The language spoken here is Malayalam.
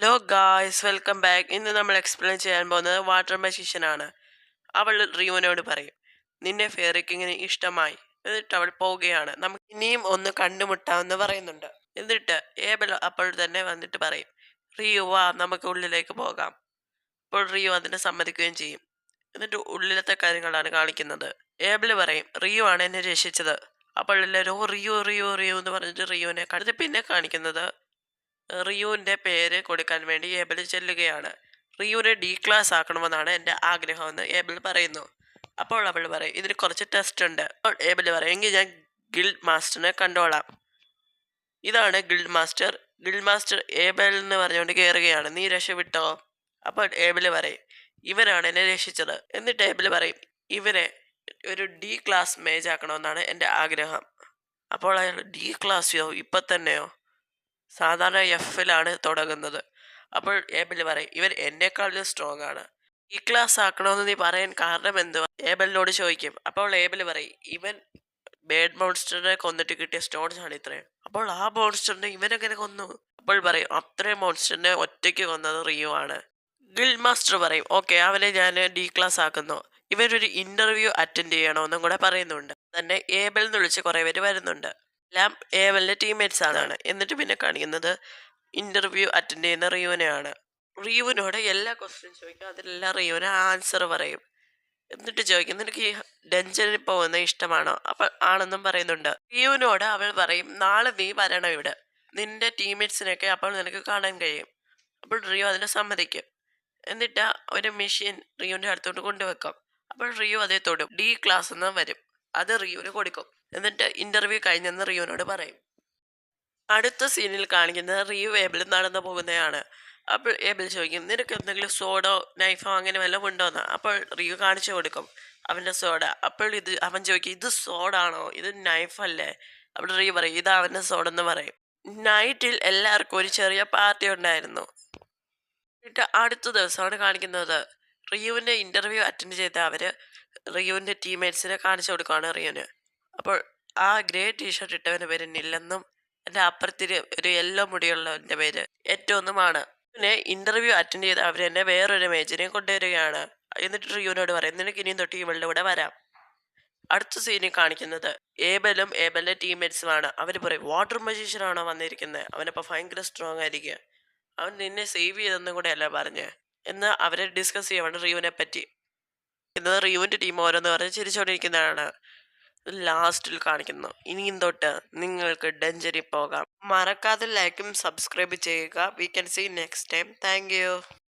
Hello guys, welcome back. ഇന്ന് നമ്മൾ എക്സ്പ്ലെയിൻ ചെയ്യാൻ പോകുന്നത് വാട്ടർ മജീഷ്യൻ ആണ്. അവൾ റിയോനോട് പറയും, നിന്നെ ഫെയറി കിങ്ങിന് ഇഷ്ടമായി. എന്നിട്ട് അവൾ പോവുകയാണ്. നമുക്ക് ഇനിയും ഒന്ന് കണ്ടുമുട്ടാമെന്ന് പറയുന്നുണ്ട്. എന്നിട്ട് ഏബൽ അപ്പോൾ തന്നെ വന്നിട്ട് പറയും, റിയോ വാ, നമുക്ക് ഉള്ളിലേക്ക് പോകാം. അപ്പോൾ റിയോ അതിനെ സമ്മതിക്കുകയും ചെയ്യും. എന്നിട്ട് ഉള്ളിലത്തെ കാര്യങ്ങളാണ് കാണിക്കുന്നത്. ഏബിൾ പറയും, റിയോ ആണ് എന്നെ രക്ഷിച്ചത്. അപ്പോൾ എല്ലാവരും "ഓ, റിയോ റിയോ റിയോ" എന്ന് പറഞ്ഞിട്ട് റിയോനെ കണ്ടത്. പിന്നെ കാണിക്കുന്നത് റിയുവിൻ്റെ പേര് കൊടുക്കാൻ വേണ്ടി ഏബിൾ ചെല്ലുകയാണ്. റിയുവിനെ ഡി ക്ലാസ് ആക്കണമെന്നാണ് എൻ്റെ ആഗ്രഹമെന്ന് ഏബിൾ പറയുന്നു. അപ്പോൾ അവൾ പറയും, ഇതിന് കുറച്ച് ടെസ്റ്റ് ഉണ്ട്. അപ്പോൾ ഏബിൾ പറയും, എങ്കിൽ ഞാൻ ഗിൽഡ് മാസ്റ്ററിനെ കണ്ടോളാം. ഇതാണ് guild master. Guild master able എന്ന് പറഞ്ഞുകൊണ്ട് കയറുകയാണ്. നീ രക്ഷപ്പെട്ടോ? അപ്പോൾ ഏബിൾ പറയും, ഇവനാണ് എന്നെ രക്ഷിച്ചത്. എന്നിട്ട് ഏബിൾ പറയും, ഇവനെ ഒരു ഡി ക്ലാസ് മേജ് ആക്കണമെന്നാണ് എൻ്റെ ആഗ്രഹം. അപ്പോൾ അയാൾ ഡി ക്ലാസ്സിയോ ഇപ്പം തന്നെയോ? സാധാരണ എഫിലാണ് തുടങ്ങുന്നത്. അപ്പോൾ ഏബിൾ പറയും, ഇവൻ എന്നെക്കാളും സ്ട്രോങ് ആണ്. ഈ ക്ലാസ് ആക്കണമെന്ന് നീ പറയാൻ കാരണം എന്തുവാ? ഏബിളിനോട് ചോദിക്കും. അപ്പോൾ ഏബിൾ പറയും, ഇവൻ ബേഡ് മോൺസ്റ്ററിനെ കൊന്നിട്ട് കിട്ടിയ സ്റ്റോൺസ് ആണ് ഇത്രയും. അപ്പോൾ ആ മോൺസ്റ്ററിനെ ഇവനെങ്ങനെ കൊന്നു? അപ്പോൾ പറയും, അത്രയും മോൺസ്റ്ററിനെ ഒറ്റയ്ക്ക് കൊന്നത് റിയോ ആണ്. ഗിൽഡ് മാസ്റ്റർ പറയും, ഓക്കെ, അവനെ ഞാൻ ഡി ക്ലാസ് ആക്കുന്നു. ഇവരൊരു ഇന്റർവ്യൂ അറ്റൻഡ് ചെയ്യണമെന്നും കൂടെ പറയുന്നുണ്ട്. തന്നെ ഏബിൾ എന്ന് വിളിച്ച് കുറേ പേര് വരുന്നുണ്ട്. എല്ലാം ഏബിളിന്റെ ടീംമേറ്റ്സ് ആണ്. എന്നിട്ട് പിന്നെ കാണിക്കുന്നത് ഇന്റർവ്യൂ അറ്റൻഡ് ചെയ്യുന്ന റിയുവിനെയാണ്. റിയുവിനോട് എല്ലാ ക്വസ്റ്റ്യൻസ് ചോദിക്കും. അതിലെല്ലാം റിയുവിന് ആൻസർ പറയും. എന്നിട്ട് ചോദിക്കും, നിനക്ക് ഈ ഡെഞ്ചറിൽ പോകുന്ന ഇഷ്ടമാണോ? അപ്പോൾ ആണെന്നും പറയുന്നുണ്ട്. റിയുവിനോട് അവൾ പറയും, നാളെ നീ വരണം ഇവിടെ, നിന്റെ ടീംമേറ്റ്സിനൊക്കെ അപ്പോൾ നിനക്ക് കാണാൻ കഴിയും. അപ്പോൾ റിയു അതിനെ സമ്മതിക്കും. എന്നിട്ട് ഒരു മെഷീൻ റിയുവിന്റെ അടുത്തോട്ട് കൊണ്ടുവെക്കും. അപ്പോൾ റിയു അതേ തൊടും. ഡി ക്ലാസ് എന്ന് വരും. അത് റിയുവിന് കൊടുക്കും. എന്നിട്ട് ഇന്റർവ്യൂ കഴിഞ്ഞെന്ന് റിയുവിനോട് പറയും. അടുത്ത സീനിൽ കാണിക്കുന്നത് റിയു ഏബിൾ നടന്നു പോകുന്നതാണ്. അപ്പോൾ ഏബിൾ ചോദിക്കും, നിനക്ക് എന്തെങ്കിലും സോഡോ നൈഫോ അങ്ങനെ വല്ലതും ഉണ്ടോന്ന്? അപ്പോൾ റിയു കാണിച്ചു കൊടുക്കും അവൻ്റെ സോഡ. അപ്പോൾ അവൻ ചോദിക്കും, ഇത് സോഡാണോ, ഇത് നൈഫല്ലേ? അപ്പോൾ റിയു പറയും, ഇത് അവൻ്റെ സോഡെന്ന് പറയും. നൈറ്റിൽ എല്ലാവർക്കും ഒരു ചെറിയ പാർട്ടി ഉണ്ടായിരുന്നു. എന്നിട്ട് അടുത്ത ദിവസമാണ് കാണിക്കുന്നത്. റിയുവിൻ്റെ ഇന്റർവ്യൂ അറ്റൻഡ് ചെയ്ത അവര് റിയുവിൻ്റെ ടീംമേറ്റ്സിനെ കാണിച്ചു കൊടുക്കുകയാണ് റിയുവിന്. അപ്പോൾ ആ ഗ്രേ ടീഷർട്ട് ഇട്ടവൻ്റെ പേര് നില്ലെന്നും എൻ്റെ അപ്പുറത്തിന് ഒരു യെല്ലോ മുടിയുള്ളവൻ്റെ പേര് ഏറ്റവുമാണ്. പിന്നെ ഇന്റർവ്യൂ അറ്റൻഡ് ചെയ്ത് അവരെന്നെ വേറൊരു മേജിനെ കൊണ്ടുവരികയാണ്. എന്നിട്ട് റിയുവിനോട് പറയും, നിനക്ക് ഇനിയും തൊട്ട് ഇവളുടെ കൂടെ വരാം. അടുത്ത സീനിൽ കാണിക്കുന്നത് ഏബലും ഏബലിന്റെ ടീംമേറ്റ്സുമാണ്. അവർ പറയും, വാട്ടർ മജീഷ്യനാണോ വന്നിരിക്കുന്നത്? അവനപ്പോൾ ഭയങ്കര സ്ട്രോങ് ആയിരിക്കുക. അവൻ നിന്നെ സേവ് ചെയ്തെന്നും കൂടെ അല്ല പറഞ്ഞ് എന്ന് അവരെ ഡിസ്കസ് ചെയ്യുവാണ് റിയുവിനെ പറ്റി. ഇന്നത് റിയുവിന്റെ ടീം ഓരോന്ന് പറഞ്ഞ് ചിരിച്ചോണ്ടിരിക്കുന്നതാണ്. ലാസ്റ്റിൽ കാണിക്കുന്നു, ഇനിയും തൊട്ട് നിങ്ങൾക്ക് ഡെഞ്ചറിൽ പോകാം. മറക്കാതെ ലൈക്കും സബ്സ്ക്രൈബ് ചെയ്യുക. We can see next time. Thank U.